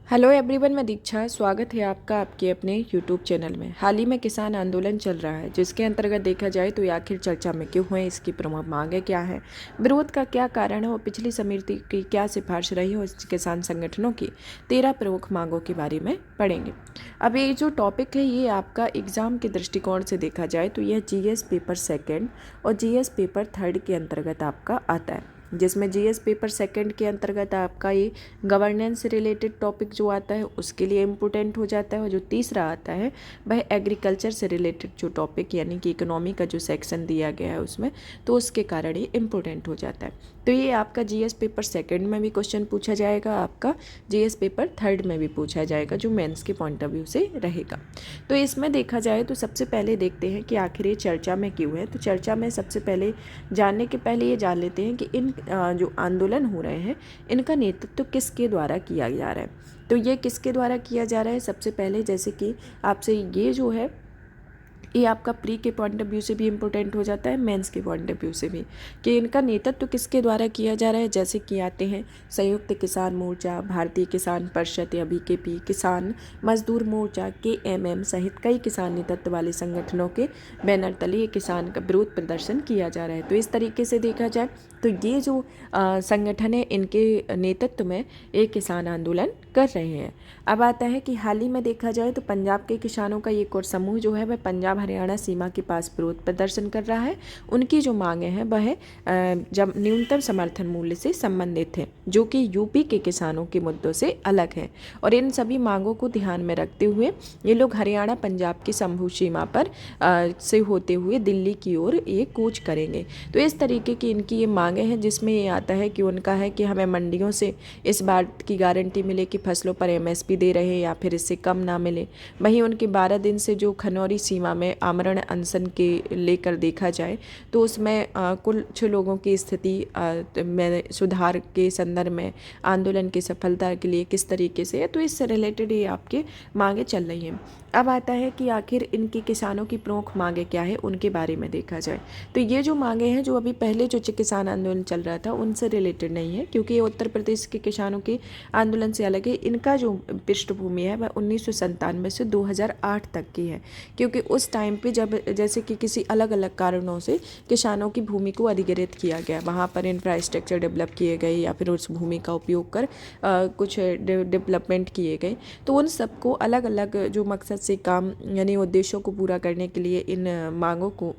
Hello everyone, मैं दीक्षा। स्वागत है आपका आपके अपने यूट्यूब चैनल में। हाल ही में किसान आंदोलन चल रहा है, जिसके अंतर्गत देखा जाए तो ये आखिर चर्चा में क्यों है, इसकी प्रमुख मांगें क्या है, विरोध का क्या कारण है और पिछली समिति की क्या सिफारिश रही है, और किसान संगठनों की 13 प्रमुख मांगों के बारे में पढ़ेंगे। अब ये जो टॉपिक है ये आपका एग्ज़ाम के दृष्टिकोण से देखा जाए तो यह जीएस पेपर सेकेंड और जीएस पेपर थर्ड के अंतर्गत आपका आता है, जिसमें जीएस पेपर सेकंड के अंतर्गत आपका ये गवर्नेंस से रिलेटेड टॉपिक जो आता है उसके लिए इम्पोर्टेंट हो जाता है, और जो तीसरा आता है वह एग्रीकल्चर से रिलेटेड जो टॉपिक यानी कि इकोनॉमी का जो सेक्शन दिया गया है उसमें, तो उसके कारण ये इम्पोर्टेंट हो जाता है। तो ये आपका जीएस पेपर सेकंड में भी क्वेश्चन पूछा जाएगा, आपका जीएस पेपर थर्ड में भी पूछा जाएगा, जो मेंस के पॉइंट ऑफ व्यू से रहेगा। तो इसमें देखा जाए तो सबसे पहले देखते हैं कि आखिर ये चर्चा में क्यों है। तो चर्चा में सबसे पहले जानने के पहले ये जान लेते हैं कि इन जो आंदोलन हो रहे हैं इनका नेतृत्व किसके द्वारा किया जा रहा है। तो ये किसके द्वारा किया जा रहा है, सबसे पहले जैसे कि आपसे ये जो है ये आपका प्री के पॉइंट ऑफ व्यू से भी इम्पोर्टेंट हो जाता है, मेंस के पॉइंट ऑफ व्यू से भी, कि इनका नेतृत्व किसके द्वारा किया जा रहा है। जैसे कि आते हैं संयुक्त किसान मोर्चा, भारतीय किसान परिषद या बीकेपी, किसान मजदूर मोर्चा, केएमएम सहित कई किसान नेतृत्व वाले संगठनों के बैनर तले ये किसान का विरोध प्रदर्शन किया जा रहा है। तो इस तरीके से देखा जाए तो ये जो संगठन है इनके नेतृत्व में एक किसान आंदोलन कर रहे हैं। अब आता है कि हाल ही में देखा जाए तो पंजाब के किसानों का एक और समूह जो है वह पंजाब हरियाणा सीमा के पास विरोध प्रदर्शन कर रहा है। उनकी जो मांगें हैं वह जब न्यूनतम समर्थन मूल्य से संबंधित है, जो कि यूपी के किसानों के मुद्दों से अलग है। और इन सभी मांगों को ध्यान में रखते हुए ये लोग हरियाणा पंजाब की समभू सीमा पर से होते हुए दिल्ली की ओर ये कूच करेंगे। तो इस तरीके की इनकी ये मांगें हैं, जिसमें ये आता है कि उनका है कि हमें मंडियों से इस बात की गारंटी मिले कि फसलों पर एमएसपी दे रहे हैं या फिर इससे कम ना मिले। वहीं उनके 12 दिन से जो खनौरी सीमा में आमरण अनशन के लेकर देखा जाए तो उसमें कुछ लोगों की स्थिति में सुधार के संदर्भ में आंदोलन की सफलता के लिए किस तरीके से है, तो इससे रिलेटेड ये आपके मांगे चल रही हैं। अब आता है कि आखिर इनकी किसानों की प्रमुख मांगे क्या है, उनके बारे में देखा जाए तो ये जो मांगे हैं जो अभी पहले जो किसान आंदोलन चल रहा था उनसे रिलेटेड नहीं है, क्योंकि ये उत्तर प्रदेश के किसानों के आंदोलन से अलग है। इनका जो पृष्ठभूमि है वह 1997 से 2008 तक की है, क्योंकि उस टाइम पे जब जैसे कि किसी अलग अलग कारणों से किसानों की भूमि को अधिग्रहित किया गया, वहाँ पर इंफ्रास्ट्रक्चर डेवलप किए गए या फिर उस भूमि का उपयोग कर कुछ डेवलपमेंट किए गए। तो उन सबको अलग अलग जो मकसद से काम यानी उद्देश्यों को पूरा करने के लिए इन मांगों को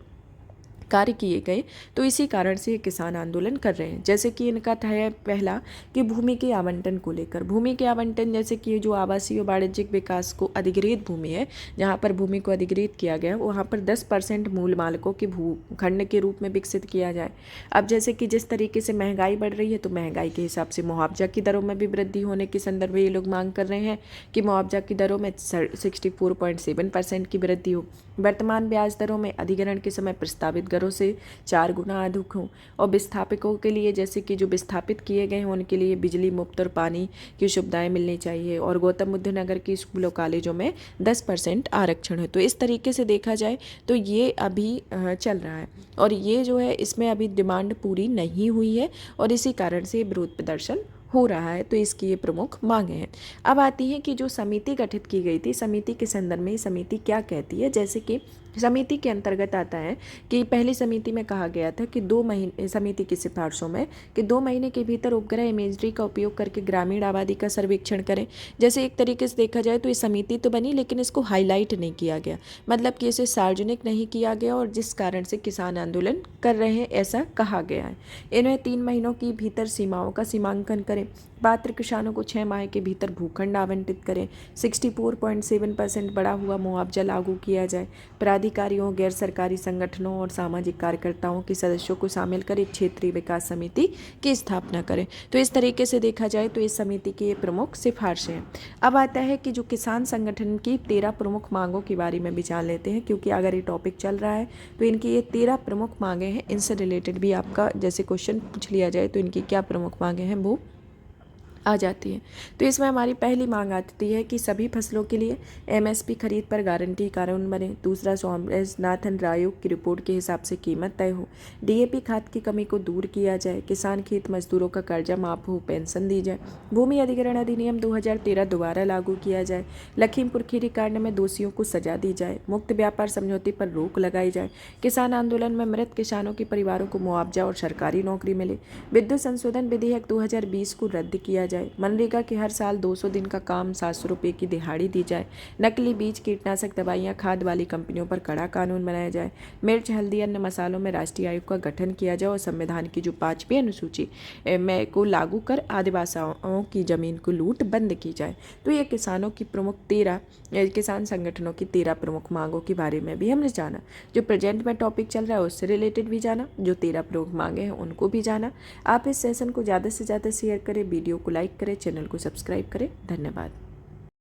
कार्य किए गए। तो इसी कारण से ये किसान आंदोलन कर रहे हैं। जैसे कि इनका था है पहला कि भूमि के आवंटन को लेकर, भूमि के आवंटन जैसे कि जो आवासीय वाणिज्यिक विकास को अधिग्रहित भूमि है, जहाँ पर भूमि को अधिग्रहित किया गया वहाँ पर 10% मूल मालिकों के भूखंड के रूप में विकसित किया जाए। अब जैसे कि जिस तरीके से महंगाई बढ़ रही है तो महंगाई के हिसाब से मुआवजा की दरों में भी वृद्धि होने के संदर्भ में ये लोग मांग कर रहे हैं कि मुआवजा की दरों में 64.7% की वृद्धि हो। वर्तमान ब्याज दरों में अधिग्रहण के समय प्रस्तावित दरों से 4 गुना अधिक हों, और विस्थापितों के लिए जैसे कि जो विस्थापित किए गए हैं उनके लिए बिजली मुफ्त और पानी की सुविधाएं मिलनी चाहिए, और गौतम बुद्ध नगर की स्कूलों कॉलेजों में 10% आरक्षण है। तो इस तरीके से देखा जाए तो ये अभी चल रहा है, और ये जो है इसमें अभी डिमांड पूरी नहीं हुई है, और इसी कारण से विरोध प्रदर्शन हो रहा है। तो इसकी ये प्रमुख मांगे हैं। अब आती है कि जो समिति गठित की गई थी, समिति के संदर्भ में समिति क्या कहती है। जैसे कि समिति के अंतर्गत आता है कि पहली समिति में कहा गया था कि 2 महीने, समिति की सिफारिशों में कि 2 महीने के भीतर उपग्रह इमेजरी का उपयोग करके ग्रामीण आबादी का सर्वेक्षण करें। जैसे एक तरीके से देखा जाए तो ये समिति तो बनी लेकिन इसको हाईलाइट नहीं किया गया, मतलब कि इसे सार्वजनिक नहीं किया गया, और जिस कारण से किसान आंदोलन कर रहे हैं ऐसा कहा गया है। इन्हें 3 महीनों की भीतर सीमाओं का सीमांकन करें, पात्र किसानों को 6 माह के भीतर भूखंड आवंटित करें, 64.7% बढ़ा हुआ मुआवजा लागू किया जाए, प्राधिकारियों, गैर सरकारी संगठनों और सामाजिक कार्यकर्ताओं के सदस्यों को शामिल कर एक क्षेत्रीय विकास समिति की स्थापना करें। तो इस तरीके से देखा जाए तो इस समिति की ये प्रमुख सिफारिशें हैं। अब आता है कि जो किसान संगठन की 13 प्रमुख मांगों के बारे में भी जान लेते हैं, क्योंकि अगर ये टॉपिक चल रहा है तो इनकी ये 13 प्रमुख मांगें हैं। इनसे रिलेटेड भी आपका जैसे क्वेश्चन पूछ लिया जाए तो इनकी क्या प्रमुख मांगें हैं वो आ जाती है। तो इसमें हमारी पहली मांग आती है कि सभी फसलों के लिए एमएसपी खरीद पर गारंटी कानून बने। दूसरा, स्वामीनाथन आयोग की रिपोर्ट के हिसाब से कीमत तय हो। डीएपी खाद की कमी को दूर किया जाए। किसान खेत मजदूरों का कर्जा माफ हो, पेंशन दी जाए। भूमि अधिग्रहण अधिनियम 2013 दोबारा लागू किया जाए। लखीमपुर खीरी कांड में दोषियों को सजा दी जाए। मुक्त व्यापार समझौते पर रोक लगाई जाए। किसान आंदोलन में मृत किसानों के परिवारों को मुआवजा और सरकारी नौकरी मिले। विद्युत संशोधन विधेयक 2020 को रद्द किया जाए। मनरेगा के हर साल 200 दिन का काम 700 रुपये की दिहाड़ी दी जाए। नकली बीज, कीटनाशक दवाइयाँ, खाद वाली कंपनियों पर कड़ा कानून बनाया जाए। मिर्च, हल्दी, अन्य मसालों में राष्ट्रीय आयोग का गठन किया जाए और संविधान की जो 5वीं अनुसूची में को लागू कर आदिवासियों की जमीन को लूट बंद की जाए। तो ये किसानों की प्रमुख 13 किसान संगठनों की 13 प्रमुख मांगों के बारे में भी हमने जाना। जो प्रेजेंट में टॉपिक चल रहा है उससे रिलेटेड भी जाना, जो 13 प्रमुख मांगे हैं उनको भी जाना। आप इस सेशन को ज़्यादा से ज़्यादा शेयर करें, वीडियो को लाइक करें, चैनल को सब्सक्राइब करें। धन्यवाद।